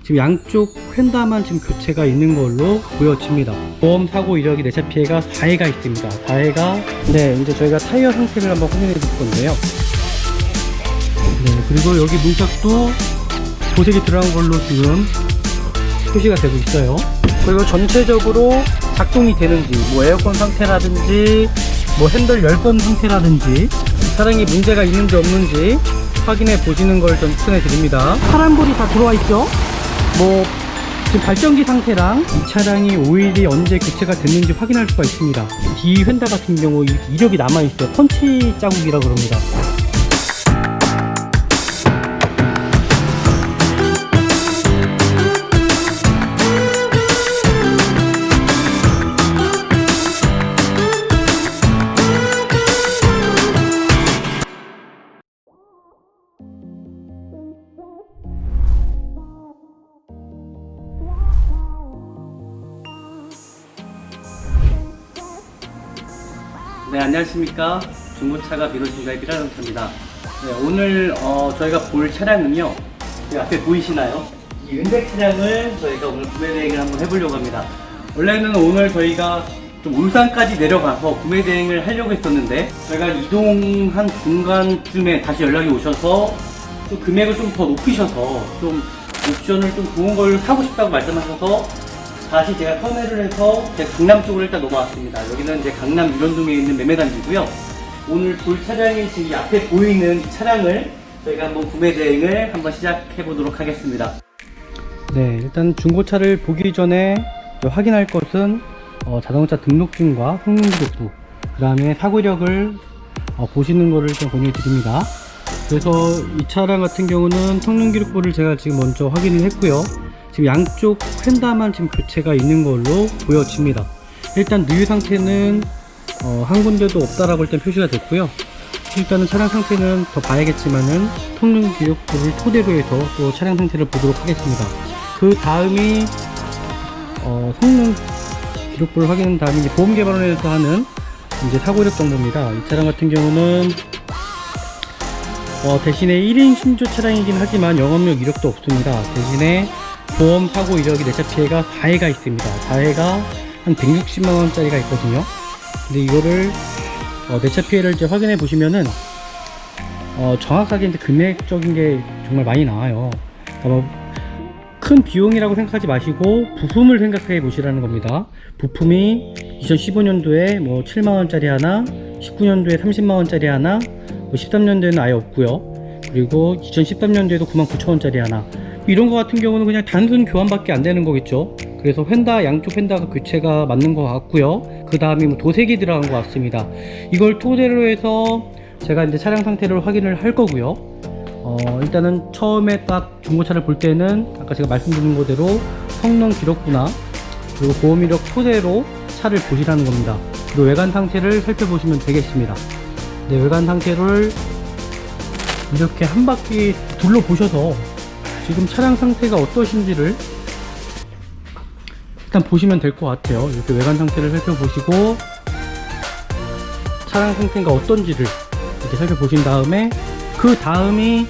지금 양쪽 휀다만 지금 교체가 있는 걸로 보여집니다. 보험 사고 이력이 내차 피해가 4회가 있습니다. 4회가 이제 저희가 타이어 상태를 한번 확인해 볼 건데요. 그리고 여기 문짝도 도색이 들어간 걸로 지금 표시가 되고 있어요. 그리고 전체적으로 작동이 되는지, 뭐 에어컨 상태라든지 뭐 핸들 열선 상태라든지 차량이 문제가 있는지 없는지 확인해 보시는 걸 좀 추천해 드립니다. 파란불이 다 들어와 있죠. 뭐 지금 발전기 상태랑 이 차량이 오일이 언제 교체가 됐는지 확인할 수가 있습니다. 뒤 휀다 같은 경우 이력이 남아 있어요. 펀치 자국이라 그럽니다. 네, 안녕하십니까. 중고차가 비로신가의 비라정차입니다. 오늘 저희가 볼 차량은요, 여기 앞에 보이시나요? 이 은색 차량을 저희가 오늘 구매 대행을 한번 해보려고 합니다. 원래는 오늘 저희가 좀 울산까지 내려가서 구매 대행을 하려고 했었는데, 저희가 이동한 중간쯤에 다시 연락이 오셔서 좀 금액을 좀 더 높이셔서 좀 옵션을 좀 좋은 걸 사고 싶다고 말씀하셔서 다시 제가 선회를 해서 강남 쪽으로 일단 넘어왔습니다. 여기는 이제 강남 유련동에 있는 매매단지고요. 오늘 볼 차량이 지금 앞에 보이는 차량을 저희가 한번 구매 대행을 한번 시작해 보도록 하겠습니다. 네, 일단 중고차를 보기 전에 확인할 것은 자동차 등록증과 성능기록부, 그 다음에 사고 이력을 보시는 것을 좀 권유해 드립니다. 그래서 이 차량 같은 경우는 성능기록부를 제가 지금 먼저 확인을 했고요. 지금 양쪽 휀다만 지금 교체가 있는 걸로 보여집니다. 일단 누유 상태는 한 군데도 없다라고 일단 표시가 됐고요. 일단은 차량 상태는 더 봐야겠지만은 성능 기록부를 토대로 해서 또 차량 상태를 보도록 하겠습니다. 그 다음이 성능 기록부를 확인한 다음에 이제 보험 개발원에서 하는 이제 사고 이력 정보입니다. 이 차량 같은 경우는 대신에 1인 신조 차량이긴 하지만 영업력 이력도 없습니다. 대신에 보험 사고 이력이 내차 피해가 4회가 있습니다. 4회가 한 160만원짜리가 있거든요. 근데 이거를 내차 피해를 이제 확인해 보시면은 정확하게 이제 금액적인 게 정말 많이 나와요. 그러니까 큰 비용이라고 생각하지 마시고 부품을 생각해 보시라는 겁니다. 부품이 2015년도에 뭐 7만원짜리 하나, 19년도에 30만원짜리 하나, 뭐 13년도에는 아예 없고요. 그리고 2013년도에도 99,000원짜리 하나, 이런 거 같은 경우는 그냥 단순 교환밖에 안 되는 거겠죠. 그래서 양쪽 휀다가 교체가 맞는 것 같고요. 그 다음에 뭐 도색이 들어간 것 같습니다. 이걸 토대로 해서 제가 이제 차량 상태를 확인을 할 거고요. 일단은 처음에 딱 중고차를 볼 때는 아까 제가 말씀드린 그대로 성능 기록부나 그리고 보험 이력 토대로 차를 보시라는 겁니다. 그리고 외관 상태를 살펴보시면 되겠습니다. 네, 외관 상태를 이렇게 한 바퀴 둘러보셔서 지금 차량 상태가 어떠신지를 일단 보시면 될 것 같아요. 이렇게 외관 상태를 살펴보시고 차량 상태가 어떤지를 이렇게 살펴보신 다음에 그 다음이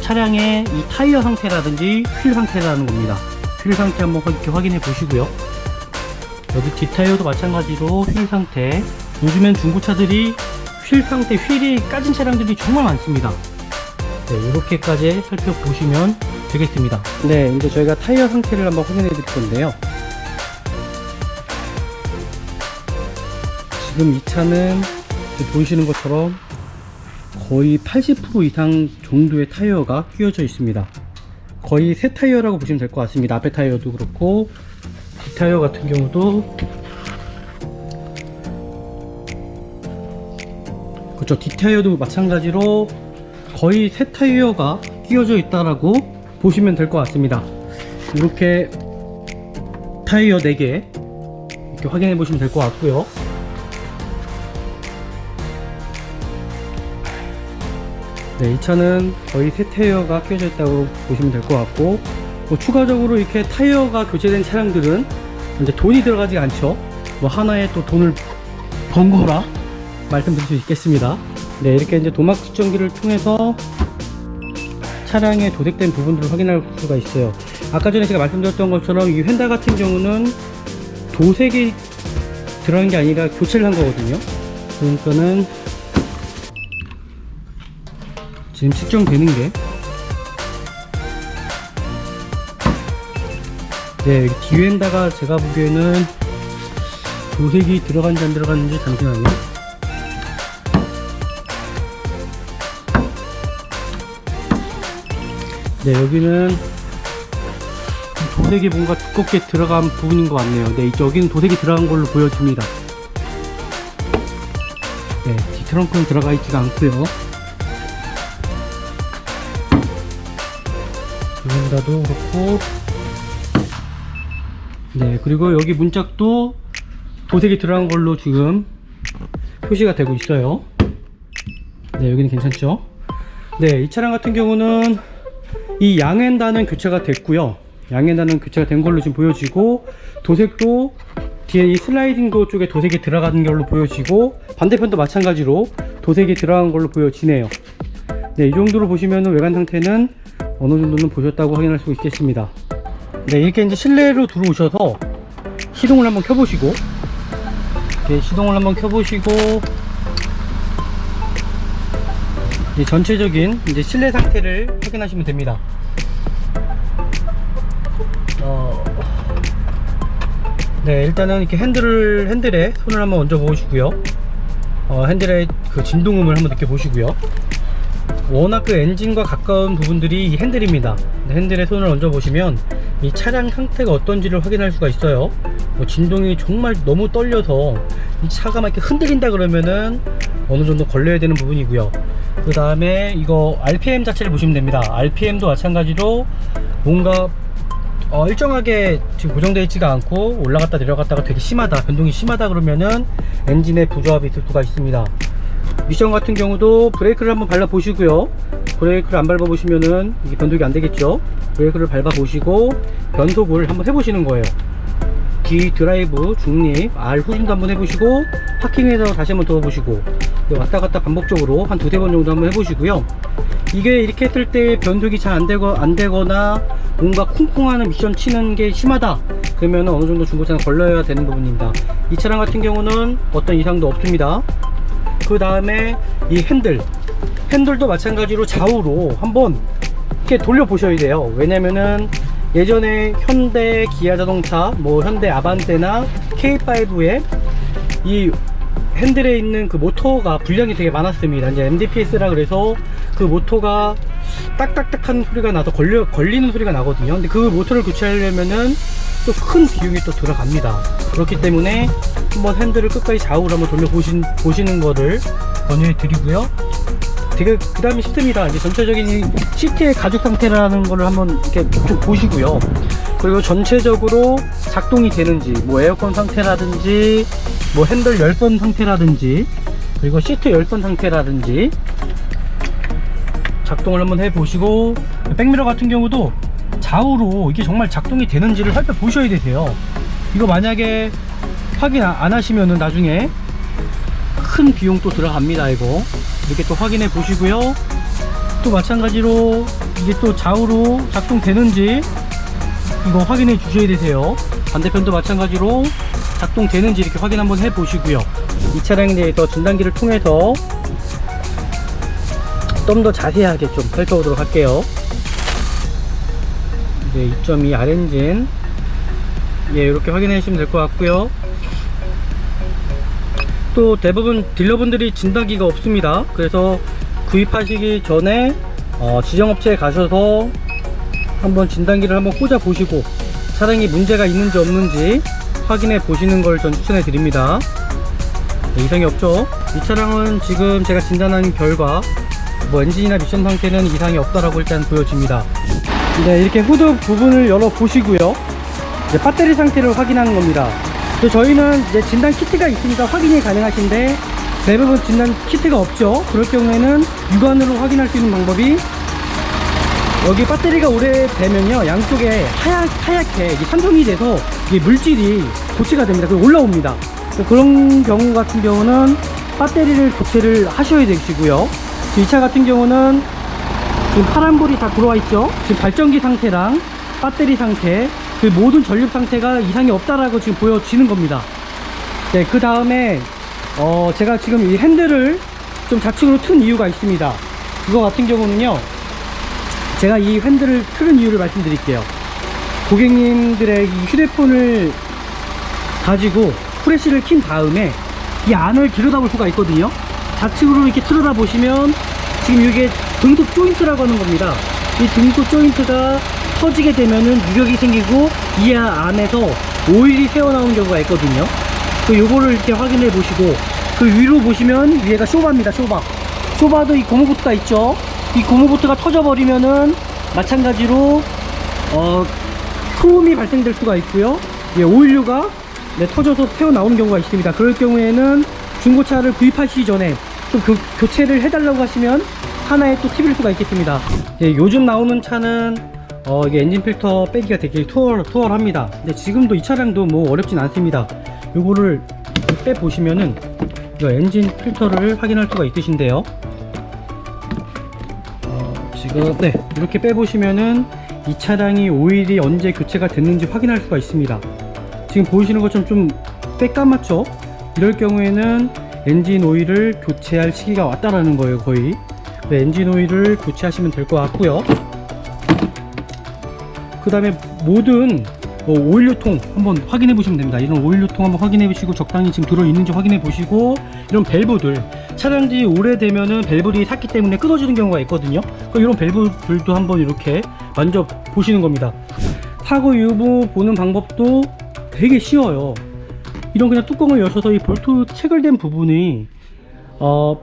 차량의 이 타이어 상태라든지 휠 상태라는 겁니다. 휠 상태 한번 이렇게 확인해 보시고요. 여기 뒷타이어도 마찬가지로 휠 상태, 요즘엔 중고차들이 휠 상태, 휠이 까진 차량들이 정말 많습니다. 네, 이렇게까지 살펴보시면 되겠습니다. 네, 이제 저희가 타이어 상태를 한번 확인해 드릴 건데요. 지금 이 차는 보이시는 것처럼 거의 80% 이상 정도의 타이어가 끼워져 있습니다. 거의 새 타이어라고 보시면 될 것 같습니다. 앞에 타이어도 그렇고 뒷 타이어 같은 경우도 그렇죠. 뒷 타이어도 마찬가지로 거의 새 타이어가 끼워져 있다라고 보시면 될 것 같습니다. 이렇게 타이어 4개 이렇게 확인해 보시면 될 것 같고요. 네, 이 차는 거의 새 타이어가 끼워져 있다고 보시면 될 것 같고, 뭐 추가적으로 이렇게 타이어가 교체된 차량들은 이제 돈이 들어가지 않죠. 뭐 하나에 또 돈을 번 거라 말씀드릴 수 있겠습니다. 네, 이렇게 이제 도막 측정기를 통해서 차량의 도색된 부분들을 확인할 수가 있어요. 아까 전에 제가 말씀드렸던 것처럼 이 휀다 같은 경우는 도색이 들어간 게 아니라 교체를 한 거거든요. 그러니까는 지금 측정되는 게 네, 뒤엔다가 제가 보기에는 도색이 들어간지 안 들어갔는지 잠시만요. 네, 여기는 도색이 뭔가 두껍게 들어간 부분인 것 같네요. 네, 여기는 도색이 들어간 걸로 보여집니다. 네, 뒤트렁크는 들어가 있지가 않고요. 뒤엔다도 그렇고, 네, 그리고 여기 문짝도 도색이 들어간 걸로 지금 표시가 되고 있어요. 네, 여기는 괜찮죠? 네, 이 차량 같은 경우는 이 양엔다는 교체가 됐고요. 양엔다는 교체가 된 걸로 지금 보여지고, 도색도 뒤에 이 슬라이딩 도어 쪽에 도색이 들어가는 걸로 보여지고, 반대편도 마찬가지로 도색이 들어간 걸로 보여지네요. 네, 이 정도로 보시면 외관 상태는 어느 정도는 보셨다고 확인할 수 있겠습니다. 네, 이렇게 이제 실내로 들어오셔서 시동을 한번 켜보시고, 이렇게 시동을 한번 켜보시고, 이제 전체적인 이제 실내 상태를 확인하시면 됩니다. 네, 일단은 이렇게 핸들에 손을 한번 얹어 보시고요. 핸들의 그 진동음을 한번 느껴보시고요. 워낙 그 엔진과 가까운 부분들이 이 핸들입니다. 핸들에 손을 얹어 보시면 이 차량 상태가 어떤지를 확인할 수가 있어요. 진동이 정말 너무 떨려서 이 차가 막 이렇게 흔들린다 그러면은 어느 정도 걸려야 되는 부분이고요. 그 다음에 이거 RPM 자체를 보시면 됩니다. RPM도 마찬가지로 뭔가 일정하게 지금 고정되어 있지가 않고 올라갔다 내려갔다가 되게 심하다, 변동이 심하다 그러면은 엔진에 부조합이 있을 수가 있습니다. 미션 같은 경우도 브레이크를 한번 밟아 보시고요. 브레이크를 안 밟아 보시면은 이게 변속이 안 되겠죠. 브레이크를 밟아 보시고 변속을 한번 해 보시는 거예요. D 드라이브 중립, R 후진도 한번 해보시고, 파킹에서 다시 한번 더 보시고, 왔다 갔다 반복적으로 한 두세 번 정도 한번 해보시고요. 이게 이렇게 했을 때 변속이 잘 안 되거나 뭔가 쿵쿵하는 미션 치는 게 심하다 그러면 어느 정도 중고차는 걸려야 되는 부분입니다. 이 차량 같은 경우는 어떤 이상도 없습니다. 그 다음에 이 핸들도 마찬가지로 좌우로 한번 이렇게 돌려 보셔야 돼요. 왜냐면은 예전에 현대 기아 자동차, 뭐 현대 아반떼나 K5에 이 핸들에 있는 그 모터가 불량이 되게 많았습니다. 이제 MDPS라 그래서 그 모터가 딱딱딱한 소리가 나서 걸리는 소리가 나거든요. 근데 그 모터를 교체하려면은 또 큰 비용이 또 들어갑니다. 그렇기 때문에 한번 핸들을 끝까지 좌우로 한번 돌려 보시는 거를 권유해 드리고요. 되게 그 다음에 시트입니다. 이제 전체적인 이 시트의 가죽 상태라는 거를 한번 이렇게 좀 보시고요. 그리고 전체적으로 작동이 되는지, 뭐 에어컨 상태라든지, 뭐 핸들 열선 상태라든지, 그리고 시트 열선 상태라든지 작동을 한번 해 보시고, 백미러 같은 경우도 좌우로 이게 정말 작동이 되는지를 살펴보셔야 되세요. 이거 만약에 확인 안 하시면은 나중에 큰 비용 또 들어갑니다. 이거 이렇게 또 확인해 보시고요. 또 마찬가지로 이게 또 좌우로 작동되는지 이거 확인해 주셔야 되세요. 반대편도 마찬가지로 작동되는지 이렇게 확인 한번 해 보시고요. 이 차량에 대해서 진단기를 통해서 좀 더 자세하게 좀 살펴보도록 할게요. 이제 2.2 R엔진, 예, 이렇게 확인해 주시면 될 것 같고요. 또 대부분 딜러분들이 진단기가 없습니다. 그래서 구입하시기 전에 지정업체에 가셔서 한번 진단기를 한번 꽂아 보시고 차량이 문제가 있는지 없는지 확인해 보시는 걸 전 추천해 드립니다. 네, 이상이 없죠. 이 차량은 지금 제가 진단한 결과 뭐 엔진이나 미션 상태는 이상이 없다라고 일단 보여집니다. 네, 이렇게 후드 부분을 열어 보시고요. 이제 배터리 상태를 확인하는 겁니다. 저희는 이제 진단 키트가 있으니까 확인이 가능하신데 대부분 진단 키트가 없죠. 그럴 경우에는 육안으로 확인할 수 있는 방법이, 여기 배터리가 오래되면요 양쪽에 하얗게 산성이 돼서 이게 물질이 고치가 됩니다. 그리고 올라옵니다. 그런 경우 같은 경우는 배터리를 교체를 하셔야 되시고요. 이 차 같은 경우는 지금 파란불이 다 들어와 있죠. 지금 발전기 상태랑 배터리 상태, 그 모든 전력 상태가 이상이 없다라고 지금 보여지는 겁니다. 네, 그 다음에 제가 지금 이 핸들을 좀 좌측으로 튼 이유가 있습니다. 이거 같은 경우는요, 제가 이 핸들을 틀은 이유를 말씀드릴게요. 고객님들의 이 휴대폰을 가지고 프레쉬를 킨 다음에 이 안을 들여다볼 수가 있거든요. 좌측으로 이렇게 틀어다 보시면 지금 이게 등속 조인트라고 하는 겁니다. 이 등속 조인트가 터지게 되면은 유격이 생기고 이 안에서 오일이 새어나오는 경우가 있거든요. 그 요거를 이렇게 확인해 보시고, 그 위로 보시면 위에가 쇼바입니다. 쇼바도 이 고무보트가 있죠. 이 고무보트가 터져 버리면은 마찬가지로 소음이 발생될 수가 있고요. 예, 오일류가 터져서 새어나오는 경우가 있습니다. 그럴 경우에는 중고차를 구입하시기 전에 좀 교체를 해달라고 하시면 하나의 또 팁일 수가 있겠습니다. 예, 요즘 나오는 차는 이게 엔진 필터 빼기가 되게 투월합니다. 근데 지금도 이 차량도 뭐 어렵진 않습니다. 요거를 빼 보시면은 엔진 필터를 확인할 수가 있으신데요. 지금 네, 이렇게 빼 보시면은 이 차량이 오일이 언제 교체가 됐는지 확인할 수가 있습니다. 지금 보이시는 것처럼 좀 빼까맣죠? 이럴 경우에는 엔진 오일을 교체할 시기가 왔다라는 거예요. 거의. 네, 엔진 오일을 교체하시면 될 것 같고요. 그 다음에 모든 오일류통 한번 확인해 보시면 됩니다. 이런 오일류통 한번 확인해 보시고 적당히 지금 들어있는지 확인해 보시고, 이런 밸브들, 차량들이 오래되면은 밸브들이 탔기 때문에 끊어지는 경우가 있거든요. 이런 밸브들도 한번 이렇게 만져 보시는 겁니다. 사고 유무 보는 방법도 되게 쉬워요. 이런 그냥 뚜껑을 여셔서 이 볼트 체결된 부분이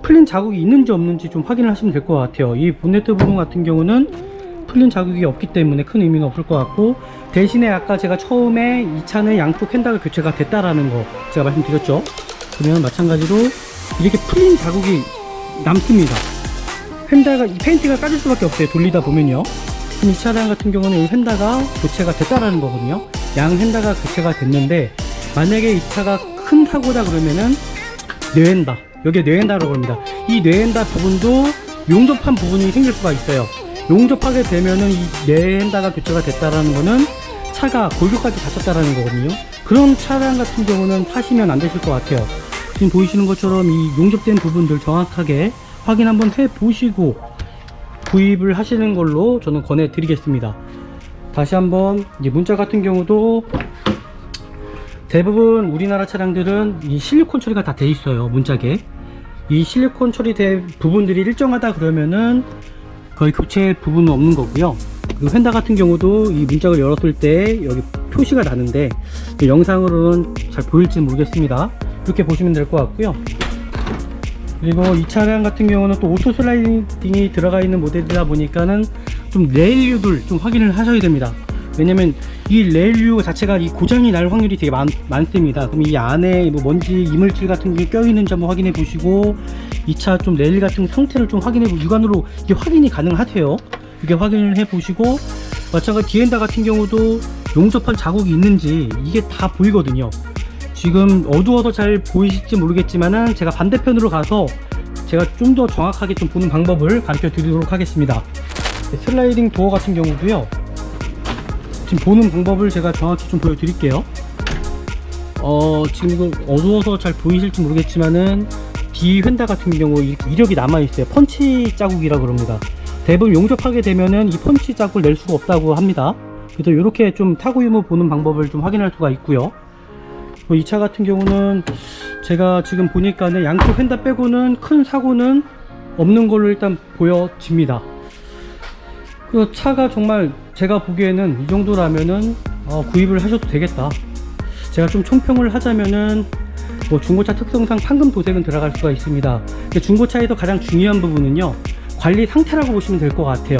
풀린 자국이 있는지 없는지 좀 확인을 하시면 될 것 같아요. 이 본네트 부분 같은 경우는 풀린 자국이 없기 때문에 큰 의미는 없을 것 같고, 대신에 아까 제가 처음에 이 차는 양쪽 휀다가 교체가 됐다라는 거 제가 말씀드렸죠. 그러면 마찬가지로 이렇게 풀린 자국이 남습니다. 휀다가, 이 페인트가 까질 수밖에 없어요. 돌리다 보면요. 그럼 이 차량 같은 경우는 이 휀다가 교체가 됐다라는 거거든요. 양 휀다가 교체가 됐는데, 만약에 이 차가 큰 사고다 그러면은 뇌엔다, 여기에 뇌엔다라고 합니다. 이 뇌엔다 부분도 용접한 부분이 생길 수가 있어요. 용접하게 되면은 이 뇌엔다가 교체가 됐다라는 거는 차가 골격까지 다쳤다라는 거거든요. 그런 차량 같은 경우는 사시면 안 되실 것 같아요. 지금 보이시는 것처럼 이 용접된 부분들 정확하게 확인 한번 해 보시고 구입을 하시는 걸로 저는 권해 드리겠습니다. 다시 한번, 이제 문자 같은 경우도 대부분 우리나라 차량들은 이 실리콘 처리가 다 돼 있어요. 문짝에 이 실리콘 처리된 부분들이 일정하다 그러면은 거의 교체 부분은 없는 거고요. 그리고 휀다 같은 경우도 이 문짝을 열었을 때 여기 표시가 나는데 영상으로는 잘 보일지 모르겠습니다. 이렇게 보시면 될 것 같고요. 그리고 이 차량 같은 경우는 또 오토 슬라이딩이 들어가 있는 모델이다 보니까는 좀 레일류들 좀 확인을 하셔야 됩니다. 왜냐면 이 레일류 자체가 이 고장이 날 확률이 되게 많습니다. 그럼 이 안에 뭐 먼지 이물질 같은 게 껴있는지 한번 확인해 보시고, 이 차 좀 레일 같은 상태를 좀 확인해 보고, 육안으로 이게 확인이 가능하세요. 이게 확인을 해 보시고, 마찬가지 디엔다 같은 경우도 용접한 자국이 있는지 이게 다 보이거든요. 지금 어두워서 잘 보이실지 모르겠지만은 제가 반대편으로 가서 제가 좀 더 정확하게 좀 보는 방법을 가르쳐 드리도록 하겠습니다. 슬라이딩 도어 같은 경우도요, 지금 보는 방법을 제가 정확히 좀 보여드릴게요. 지금 이거 어두워서 잘 보이실지 모르겠지만은 뒤 휀다 같은 경우 이력이 남아있어요. 펀치 자국이라 그럽니다. 대부분 용접하게 되면은 이 펀치 자국을 낼 수가 없다고 합니다. 그래서 이렇게 좀 타고 유무 보는 방법을 좀 확인할 수가 있고요. 이 차 같은 경우는 제가 지금 보니까는 양쪽 휀다 빼고는 큰 사고는 없는 걸로 일단 보여집니다. 그 차가 정말 제가 보기에는 이 정도라면은 구입을 하셔도 되겠다. 제가 좀 총평을 하자면은 뭐 중고차 특성상 판금 도색은 들어갈 수가 있습니다. 근데 중고차에서 가장 중요한 부분은요, 관리 상태라고 보시면 될 것 같아요.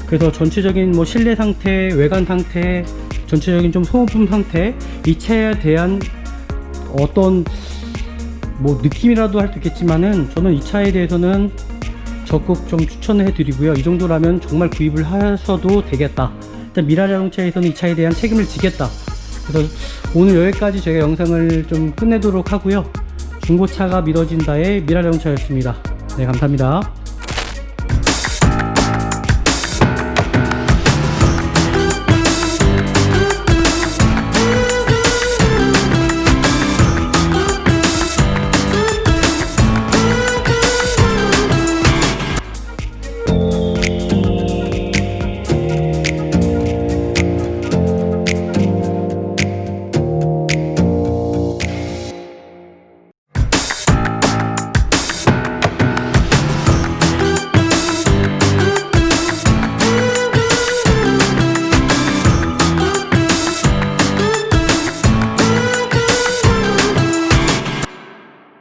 그래서 전체적인 뭐 실내 상태, 외관 상태, 전체적인 좀 소모품 상태, 이 차에 대한 어떤 뭐 느낌이라도 할 수 있겠지만은 저는 이 차에 대해서는 적극 좀 추천해 드리고요. 이 정도라면 정말 구입을 하셔도 되겠다. 일단 미라 자동차에서는 이 차에 대한 책임을 지겠다. 그래서 오늘 여기까지 제가 영상을 좀 끝내도록 하고요. 중고차가 미뤄진다의 미라 자동차였습니다. 네, 감사합니다.